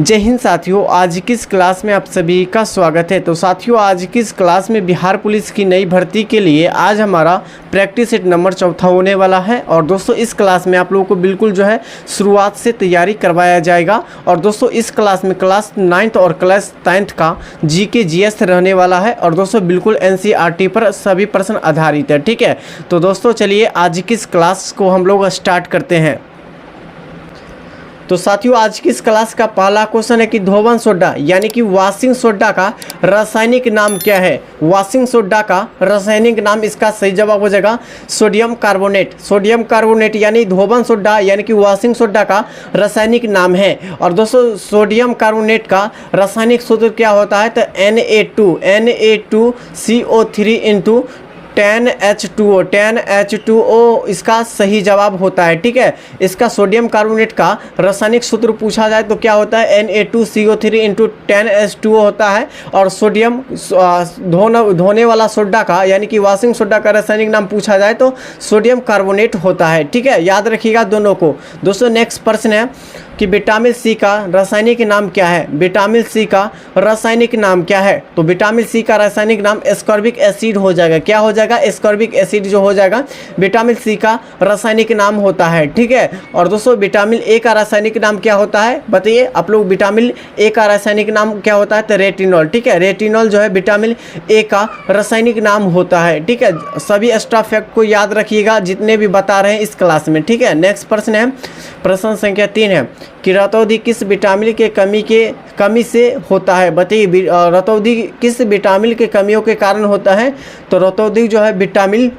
जय हिंद साथियों, आज की इस क्लास में आप सभी का स्वागत है। तो साथियों, आज की इस क्लास में बिहार पुलिस की नई भर्ती के लिए आज हमारा प्रैक्टिस सेट नंबर 4 होने वाला है। और दोस्तों, इस क्लास में आप लोगों को बिल्कुल जो है शुरुआत से तैयारी करवाया जाएगा। और दोस्तों, इस क्लास में क्लास 9th और क्लास 10th का जीके जीएस रहने वाला है। और दोस्तों, बिल्कुल एनसीईआरटी पर सभी प्रश्न आधारित है। ठीक है, तो दोस्तों चलिए आज की इस क्लास को हम लोग स्टार्ट करते हैं। तो साथियों, आज की इस क्लास का पहला क्वेश्चन है कि धोवन सोडा यानी कि वॉशिंग सोडा का रासायनिक नाम क्या है। वॉशिंग सोडा का रासायनिक नाम, इसका सही जवाब हो जाएगा सोडियम कार्बोनेट। सोडियम कार्बोनेट यानी धोवन सोडा यानी कि वॉशिंग सोडा का रासायनिक नाम है। और दोस्तों, सोडियम कार्बोनेट का रासायनिक सूत्र क्या होता है, तो Na2CO3 इंटू 10H2O इसका सही जवाब होता है। ठीक है, इसका सोडियम कार्बोनेट का रासायनिक सूत्र पूछा जाए तो क्या होता है, Na2CO3 इंटू 10H2O होता है। और सोडियम धोने वाला सोडा का यानी कि वॉशिंग सोडा का रासायनिक नाम पूछा जाए तो सोडियम कार्बोनेट होता है। ठीक है, याद रखिएगा दोनों को। दोस्तों, नेक्स्ट प्रश्न है कि विटामिन सी का रासायनिक नाम क्या है। विटामिन सी का रासायनिक नाम क्या है, तो विटामिन सी का रासायनिक नाम एस्कॉर्बिक एसिड हो जाएगा। क्या हो जाएगा, एस्कॉर्बिक एसिड जो हो जाएगा विटामिन सी का रासायनिक नाम होता है। ठीक है, और दोस्तों, विटामिन ए का रासायनिक नाम क्या होता है, बताइए आप लोग। विटामिन ए का रासायनिक नाम क्या होता है, तो रेटिनॉल। ठीक है, रेटिनॉल जो है विटामिन ए का रासायनिक नाम होता है। ठीक है, सभी एक्स्ट्रा फैक्ट को याद रखिएगा जितने भी बता रहे हैं इस क्लास में। ठीक है, नेक्स्ट प्रश्न है, प्रश्न संख्या 3 है कि रतौंधी किस विटामिन के कमी से होता है। बताइए, रतौंधी किस विटामिन के कमियों के कारण होता है, तो रतौंधी जो है विटामिन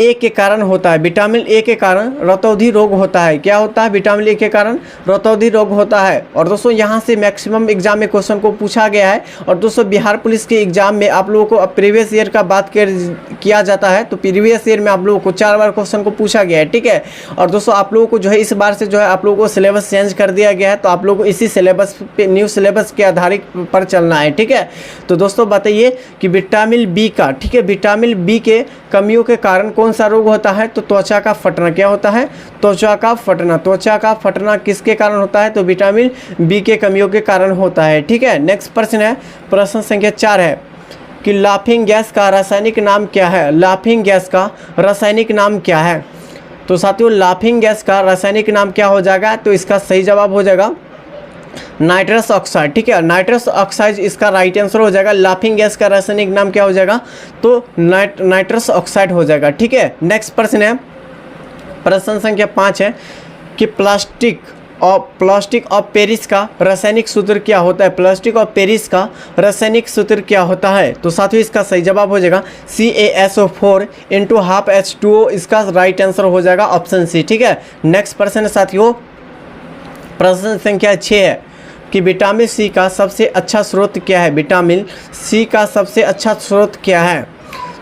ए के कारण होता है। विटामिन ए के कारण रतौंधी रोग होता है। क्या होता है, विटामिन ए के कारण रतौंधी रोग होता है। और दोस्तों, यहाँ से मैक्सिमम एग्जाम में क्वेश्चन को पूछा गया है। और दोस्तों, बिहार पुलिस के एग्जाम में आप लोगों को प्रीवियस ईयर का बात किया जाता है तो प्रीवियस ईयर में आप लोगों को 4 बार क्वेश्चन को पूछा गया है। ठीक है, और दोस्तों, आप लोगों को जो है इस बार से जो है आप लोगों को सिलेबस चेंज कर दिया गया है। तो आप लोगों को इसी सिलेबस पे, न्यू सिलेबस के आधारित पर चलना है। ठीक है, तो दोस्तों बताइए कि विटामिन बी का, ठीक है, विटामिन बी के कमियों के कारण कौन सा रोग होता है, तो त्वचा का फटना। क्या होता है, त्वचा का फटना। त्वचा का फटना किसके कारण होता है, तो विटामिन बी के कमियों के कारण होता है। ठीक है, नेक्स्ट प्रश्न है, प्रश्न संख्या 4 है कि लाफिंग गैस का रासायनिक नाम क्या है। लाफिंग गैस का रासायनिक नाम क्या है, तो साथियों लाफिंग गैस का रासायनिक नाम क्या हो जाएगा, तो इसका सही जवाब हो जाएगा नाइट्रस ऑक्साइड। ठीक है, नाइट्रस ऑक्साइड इसका राइट आंसर हो जाएगा। लाफिंग गैस का रासायनिक नाम क्या हो जाएगा, तो नाइट्रस ऑक्साइड हो जाएगा। ठीक है, नेक्स्ट प्रश्न है, प्रश्न संख्या 5 है कि प्लास्टिक ऑफ पेरिस का रासायनिक सूत्र क्या होता है। प्लास्टिक ऑफ पेरिस का रासायनिक सूत्र क्या होता है, तो साथियों इसका सही जवाब हो जाएगा CaSO4 इंटू हाफ H2O इसका राइट आंसर हो जाएगा ऑप्शन सी। ठीक है, नेक्स्ट प्रश्न है साथियों, प्रश्न संख्या 6 है कि विटामिन सी का सबसे अच्छा स्रोत क्या है। विटामिन सी का सबसे अच्छा स्रोत क्या है,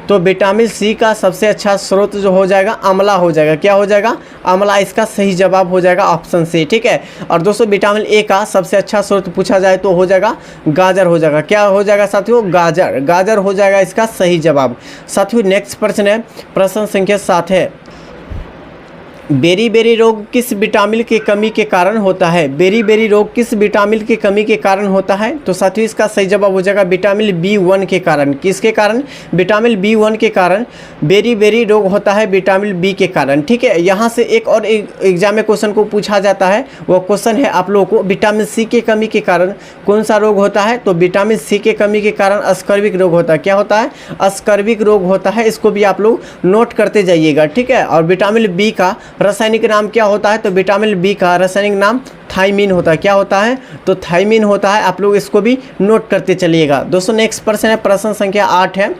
तो विटामिन सी का सबसे अच्छा स्रोत जो हो जाएगा आंवला हो जाएगा। क्या हो जाएगा, आंवला इसका सही जवाब हो जाएगा ऑप्शन सी। ठीक है, और दोस्तों, विटामिन ए का सबसे अच्छा स्रोत पूछा जाए तो हो जाएगा गाजर हो जाएगा। क्या हो जाएगा साथियों, गाजर। गाजर हो जाएगा इसका सही जवाब। साथियों, नेक्स्ट प्रश्न है, प्रश्न संख्या 7 है, बेरी रोग किस विटामिन के कमी के कारण होता है। बेरी रोग किस विटामिन की कमी के कारण होता है, तो साथियों इसका सही जवाब हो जाएगा विटामिन B1 के कारण। किसके कारण, विटामिन B1 के कारण बेरी रोग होता है विटामिन बी के कारण। ठीक है, यहाँ से एक और एग्जाम में क्वेश्चन को पूछा जाता है, वो क्वेश्चन है आप लोगों को विटामिन सी के कमी के कारण कौन सा रोग होता है, तो विटामिन सी के कमी के कारण अस्कर्विक रोग होता है। क्या होता है, अस्कर्विक रोग होता है। इसको भी आप लोग नोट करते जाइएगा। ठीक है, और विटामिन बी का रासायनिक नाम क्या होता है, तो विटामिन बी का रासायनिक नाम थायमीन होता है। क्या होता है, तो थायमीन होता है। आप लोग इसको भी नोट करते चलिएगा। दोस्तों, नेक्स्ट प्रश्न है, प्रश्न संख्या 8 है।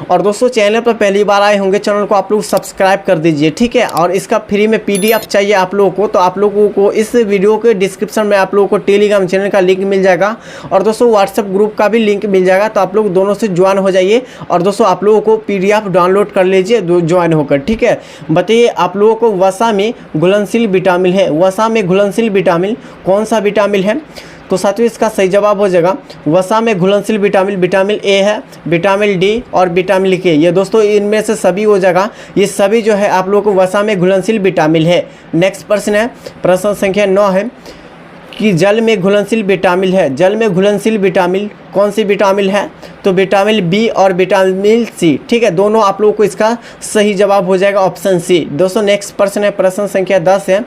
और दोस्तों, चैनल पर पहली बार आए होंगे, चैनल को आप लोग सब्सक्राइब कर दीजिए। ठीक है, और इसका फ्री में PDF चाहिए आप लोगों को, तो आप लोगों को इस वीडियो के डिस्क्रिप्शन में आप लोगों को टेलीग्राम चैनल का लिंक मिल जाएगा। और दोस्तों, व्हाट्सएप ग्रुप का भी लिंक मिल जाएगा, तो आप लोग दोनों से ज्वाइन हो जाइए। और दोस्तों, आप लोगों को PDF डाउनलोड कर लीजिए ज्वाइन होकर। ठीक है, बताइए आप लोगों को वसा में घुलनशील विटामिन है। वसा में घुलनशील विटामिन कौन सा विटामिन है, तो साथियों इसका सही जवाब हो जाएगा वसा में घुलनशील विटामिन विटामिन ए है, विटामिन डी और विटामिन के। ये दोस्तों इनमें से सभी हो जाएगा, ये सभी जो है आप लोगों को वसा में घुलनशील विटामिन है। नेक्स्ट प्रश्न है, प्रश्न संख्या 9 है कि जल में घुलनशील विटामिन है। जल में घुलनशील विटामिन कौन सी विटामिन है? तो विटामिन बी और विटामिन सी, ठीक है। दोनों आप लोगों को इसका सही जवाब हो जाएगा ऑप्शन सी। दोस्तों नेक्स्ट प्रश्न है, प्रश्न संख्या 10 है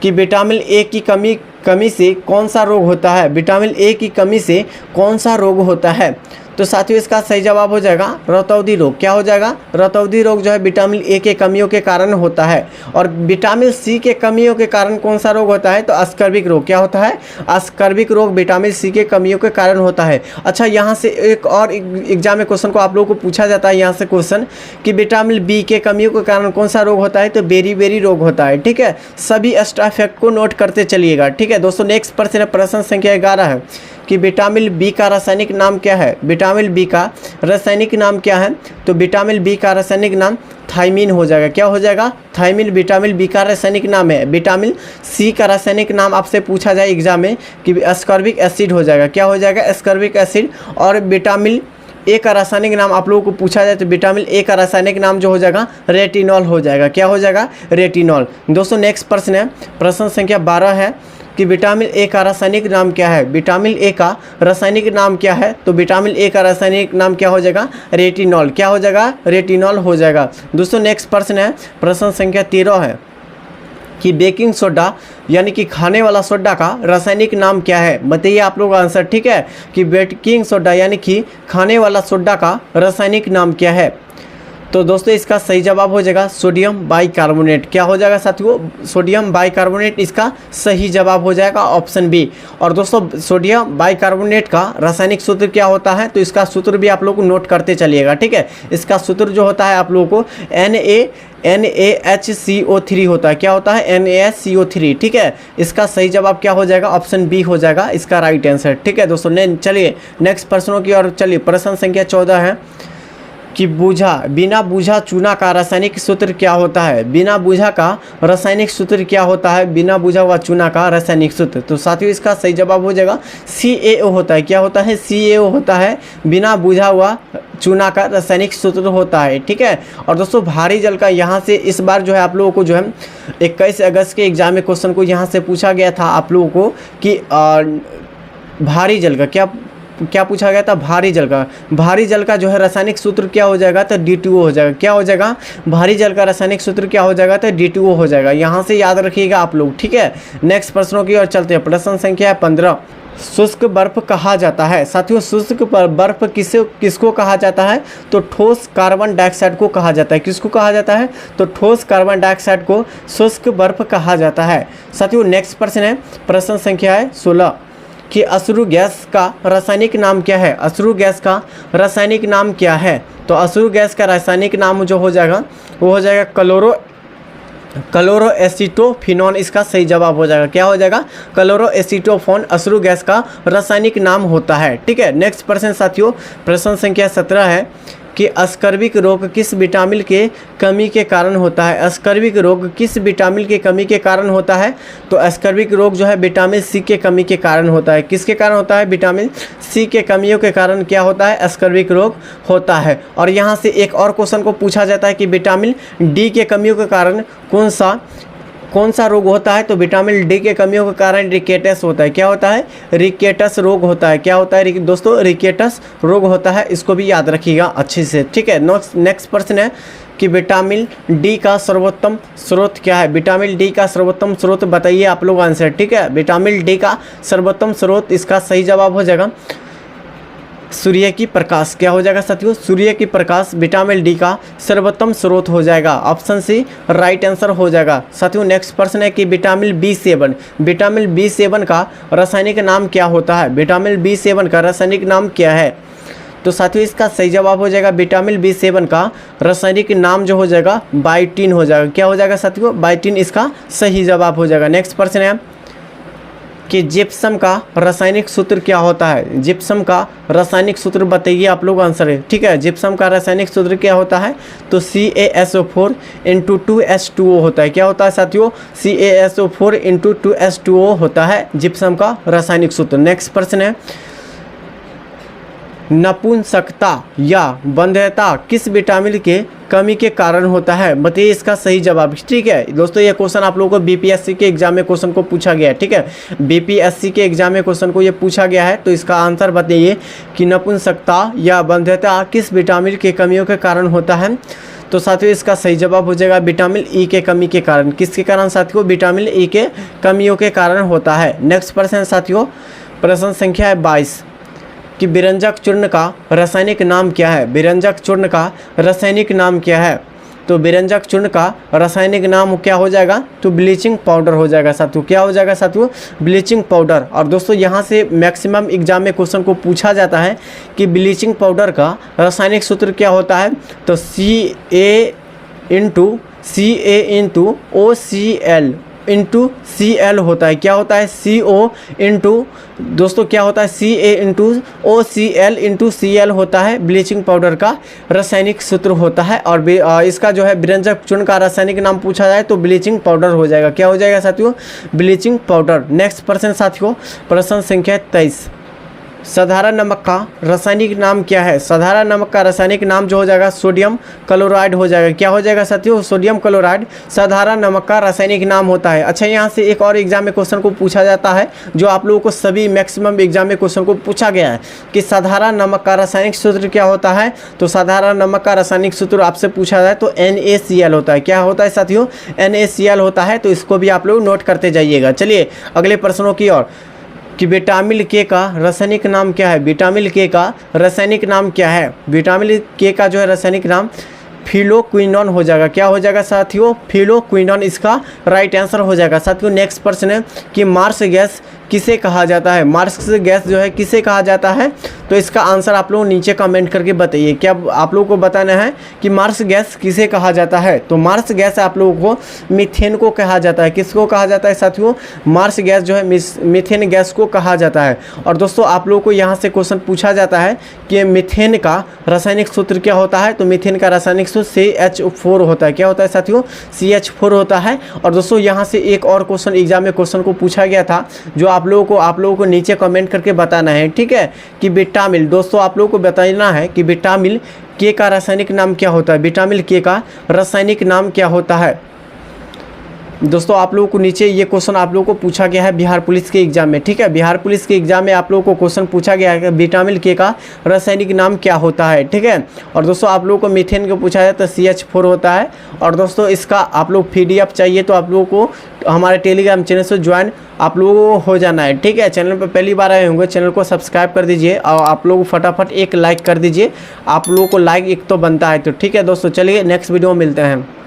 कि विटामिन ए की कमी से कौन सा रोग होता है? विटामिन ए की कमी से कौन सा रोग होता है? तो साथियों इसका सही जवाब हो जाएगा रतौंधी रोग। क्या हो जाएगा? रतौंधी रोग जो है विटामिन ए के कमियों के कारण होता है। और विटामिन सी के कमियों के कारण कौन सा रोग होता है? तो अस्कर्विक रोग। क्या होता है? अस्कर्विक रोग विटामिन सी के कमियों के कारण होता है। अच्छा, यहाँ से एक और एग्जाम में क्वेश्चन को आप लोगों को पूछा जाता है, यहाँ से क्वेश्चन कि विटामिन बी के कमियों के कारण कौन सा रोग होता है? तो बेरी रोग होता है, ठीक है। सभी एक्स्ट्रा फैक्ट को नोट करते चलिएगा, ठीक है। दोस्तों नेक्स्ट प्रश्न है, प्रश्न संख्या 11 है कि विटामिन बी का रासायनिक नाम क्या है? विटामिन बी का रासायनिक नाम क्या है? तो विटामिन बी का रासायनिक नाम थायमीन हो जाएगा। क्या हो जाएगा? थायमीन विटामिन बी का रासायनिक नाम है। विटामिन सी का रासायनिक नाम आपसे पूछा जाए एग्जाम में कि एस्कॉर्बिक एसिड हो जाएगा। क्या हो जाएगा? Ascorbic acid. और विटामिन ए का रासायनिक नाम आप लोगों को पूछा जाए तो विटामिन ए का रासायनिक नाम जो हो जाएगा रेटिनॉल हो जाएगा। क्या हो जाएगा? रेटिनॉल। दोस्तों नेक्स्ट प्रश्न है, प्रश्न संख्या 12 है कि विटामिन ए का रासायनिक नाम क्या है? विटामिन ए का रासायनिक नाम क्या है? तो विटामिन ए का रासायनिक नाम क्या हो जाएगा? रेटिनॉल। क्या हो जाएगा? रेटिनॉल हो जाएगा। दोस्तों नेक्स्ट प्रश्न है, प्रश्न संख्या 13 है कि बेकिंग सोडा यानी कि खाने वाला सोडा का रासायनिक नाम क्या है? बताइए आप लोग आंसर, ठीक है। कि बेकिंग सोडा यानी कि खाने वाला सोडा का रासायनिक नाम क्या है? तो दोस्तों इसका सही जवाब हो जाएगा सोडियम बाइकार्बोनेट। क्या हो जाएगा साथियों? सोडियम बाइकार्बोनेट इसका सही जवाब हो जाएगा ऑप्शन बी। और दोस्तों सोडियम बाइकार्बोनेट का रासायनिक सूत्र क्या होता है? तो इसका सूत्र भी आप लोग नोट करते चलिएगा, ठीक है। इसका सूत्र जो होता है आप लोगों को NaHCO3 होता है। क्या होता है? NaHCO3, ठीक है। इसका सही जवाब क्या हो जाएगा? ऑप्शन बी हो जाएगा इसका राइट आंसर, ठीक है दोस्तों। चलिए नेक्स्ट प्रश्नों की ओर चलिए। प्रश्न संख्या 14 है कि बिना बूझा चूना का रासायनिक सूत्र क्या होता है? बिना बूझा का रासायनिक सूत्र क्या होता है? बिना बूझा हुआ चूना का रासायनिक सूत्र। तो साथियों इसका सही जवाब हो जाएगा CaO होता है। क्या होता है? CaO होता है। बिना बूझा हुआ चूना का रासायनिक सूत्र होता है, ठीक है। और दोस्तों भारी जल का यहाँ से इस बार जो है आप लोगों को जो है 21 अगस्त के एग्जाम में क्वेश्चन को यहाँ से पूछा गया था आप लोगों को कि भारी जल का क्या पूछा गया था? भारी जल का। भारी जल का जो है रासायनिक सूत्र क्या हो जाएगा? तो D2O हो जाएगा। क्या हो जाएगा? भारी जल का रासायनिक सूत्र क्या हो जाएगा? तो D2O हो जाएगा। यहाँ से याद रखिएगा आप लोग, ठीक है। नेक्स्ट प्रश्नों की ओर चलते हैं। प्रश्न संख्या 15, शुष्क बर्फ कहा जाता है। साथियों शुष्क बर्फ किसको कहा जाता है? तो ठोस कार्बन डाइऑक्साइड को कहा जाता है। किसको कहा जाता है? तो ठोस कार्बन डाइऑक्साइड को शुष्क बर्फ कहा जाता है। साथियों नेक्स्ट प्रश्न है, प्रश्न संख्या है 16 कि अश्रु गैस का रासायनिक नाम क्या है? अश्रु गैस का रासायनिक नाम क्या है? तो अश्रु गैस का रासायनिक नाम जो हो जाएगा वो हो जाएगा क्लोरोएसिटोफिनॉन। इसका सही जवाब हो जाएगा। क्या हो जाएगा? क्लोरोएसिटोफोन अश्रु गैस का रासायनिक नाम होता है, ठीक है। नेक्स्ट प्रश्न साथियों, प्रश्न संख्या 17 है कि अस्कर्विक रोग किस विटामिन के कमी के कारण होता है? अस्कर्विक रोग किस विटामिन के कमी के कारण होता है? तो अस्कर्विक रोग जो है विटामिन सी के कमी के कारण होता है। किसके कारण होता है? विटामिन सी के कमियों के कारण क्या होता है? अस्कर्विक रोग होता है। और यहाँ से एक और क्वेश्चन को पूछा जाता है कि विटामिन डी के कमियों के कारण कौन सा रोग होता है? तो विटामिन डी के कमियों के कारण रिकेटस होता है। क्या होता है? रिकेटस रोग होता है। क्या होता है दोस्तों? रिकेटस रोग होता है। इसको भी याद रखिएगा अच्छे से, ठीक है। नेक्स्ट प्रश्न है कि विटामिन डी का सर्वोत्तम स्रोत क्या है? विटामिन डी का सर्वोत्तम स्रोत बताइए आप लोग आंसर, ठीक है। विटामिन डी का सर्वोत्तम स्रोत इसका सही जवाब हो जाएगा सूर्य की प्रकाश। क्या हो जाएगा साथियों? सूर्य की प्रकाश विटामिन डी का सर्वोत्तम स्रोत हो जाएगा। ऑप्शन सी राइट आंसर हो जाएगा। साथियों नेक्स्ट प्रश्न है कि विटामिन B7 का रासायनिक नाम क्या होता है? विटामिन B7 का रासायनिक नाम क्या है? तो साथियों इसका सही जवाब हो जाएगा विटामिन B7 का रासायनिक नाम जो हो जाएगा बायोटीन हो जाएगा। क्या हो जाएगा साथियों? बायोटीन इसका सही जवाब हो जाएगा। नेक्स्ट प्रश्न है कि जिप्सम का रासायनिक सूत्र क्या होता है? जिप्सम का रासायनिक सूत्र बताइए आप लोग आंसर है, ठीक है। जिप्सम का रासायनिक सूत्र क्या होता है? तो CaSO4 × 2H2O होता है। क्या होता है साथियों? CaSO4 × 2H2O होता है जिप्सम का रासायनिक सूत्र। नेक्स्ट प्रश्न है नपुंसकता या बंध्यता किस विटामिन के कमी के कारण होता है? बताइए इसका सही जवाब। ठीक है दोस्तों, ये क्वेश्चन आप लोगों को बीपीएससी के एग्जाम में क्वेश्चन को पूछा गया है। ठीक है, बीपीएससी के एग्जाम में क्वेश्चन को ये पूछा गया है। तो इसका आंसर बताइए कि नपुंसकता या बंध्यता किस विटामिन की कमियों के कारण होता है? तो साथियों इसका सही जवाब हो जाएगा विटामिन ई के कमी के कारण। किसके कारण साथियों? विटामिन ई के कमियों के कारण होता है। नेक्स्ट प्रश्न साथियों, प्रश्न संख्या है 22 कि विरंजक चूर्ण का रासायनिक नाम क्या है? विरंजक चूर्ण का रासायनिक नाम क्या है? तो विरंजक चूर्ण का रासायनिक नाम क्या हो जाएगा? तो ब्लीचिंग पाउडर हो जाएगा साथियों। क्या हो जाएगा साथियों? Bleaching powder. और दोस्तों यहाँ से मैक्सिमम एग्जाम में क्वेश्चन को पूछा जाता है कि ब्लीचिंग पाउडर का रासायनिक सूत्र क्या होता है? तो CA/OCl होता है। क्या होता है? CO इंटू दोस्तों क्या होता है? CA/OCl होता है ब्लीचिंग पाउडर का रासायनिक सूत्र होता है। और इसका जो है विरंजक चूर्ण का रासायनिक नाम पूछा जाए तो ब्लीचिंग पाउडर हो जाएगा। क्या हो जाएगा साथियों? Bleaching powder. नेक्स्ट प्रश्न साथियों, प्रश्न संख्या 23 साधारण नमक का रासायनिक नाम क्या है? साधारण नमक का रासायनिक नाम जो हो जाएगा सोडियम क्लोराइड हो जाएगा। क्या हो जाएगा साथियों? सोडियम क्लोराइड साधारण नमक का रासायनिक नाम होता है। अच्छा, यहाँ से एक और एग्जाम में क्वेश्चन को पूछा जाता है, जो आप लोगों को सभी मैक्सिमम एग्जाम में क्वेश्चन को पूछा गया है कि साधारण नमक का रासायनिक सूत्र क्या होता है? तो साधारण नमक का रासायनिक सूत्र आपसे पूछा जाए तो NaCl होता है। क्या होता है साथियों? NaCl होता है। तो इसको भी आप लोग नोट करते जाइएगा। चलिए अगले प्रश्नों की ओर कि विटामिन के का रासायनिक नाम क्या है? विटामिन के का रासायनिक नाम क्या है? विटामिन के का जो है रासायनिक नाम फिलोक्विनोन हो जाएगा। क्या हो जाएगा साथियों? फिलोक्विनोन इसका राइट आंसर हो जाएगा। साथियों नेक्स्ट प्रश्न है कि मार्स गैस किसे कहा जाता है? मार्स गैस जो है किसे कहा जाता है? तो इसका आंसर आप लोग नीचे कमेंट करके बताइए। क्या आप लोगों को बताना है कि मार्स गैस किसे कहा जाता है? तो मार्स गैस आप लोगों को मीथेन को कहा जाता है। किसको कहा जाता है साथियों? मार्स गैस जो है मीथेन गैस को कहा जाता है। और दोस्तों आप लोगों को यहाँ से क्वेश्चन पूछा जाता है कि मीथेन का रासायनिक सूत्र क्या होता है? तो मीथेन का रासायनिक सूत्र CH4 होता है। क्या होता है साथियों? CH4 होता है। और दोस्तों यहाँ से एक और क्वेश्चन एग्जाम में क्वेश्चन को पूछा गया था, जो आप लोगों को नीचे कमेंट करके बताना है। ठीक है, कि विटामिन, दोस्तों आप लोगों को बताना है कि विटामिन के का रासायनिक नाम क्या होता है? विटामिन के का रासायनिक नाम क्या होता है? दोस्तों आप लोगों को नीचे ये क्वेश्चन आप लोगों को पूछा गया है बिहार पुलिस के एग्जाम में। ठीक है, बिहार पुलिस के एग्जाम में आप लोगों को क्वेश्चन पूछा गया है कि विटामिन के का रासायनिक नाम क्या होता है। ठीक है, और दोस्तों आप लोगों को मीथेन को पूछा जाए तो CH4 होता है। और दोस्तों इसका आप लोग PDF चाहिए तो आप लोगों को हमारे टेलीग्राम चैनल से ज्वाइन आप लोगों को हो जाना है। ठीक है, चैनल पर पहली बार आए होंगे, चैनल को सब्सक्राइब कर दीजिए और आप लोग फटाफट एक लाइक कर दीजिए। आप लोगों को लाइक एक तो बनता है। तो ठीक है दोस्तों, चलिए नेक्स्ट वीडियो में मिलते हैं।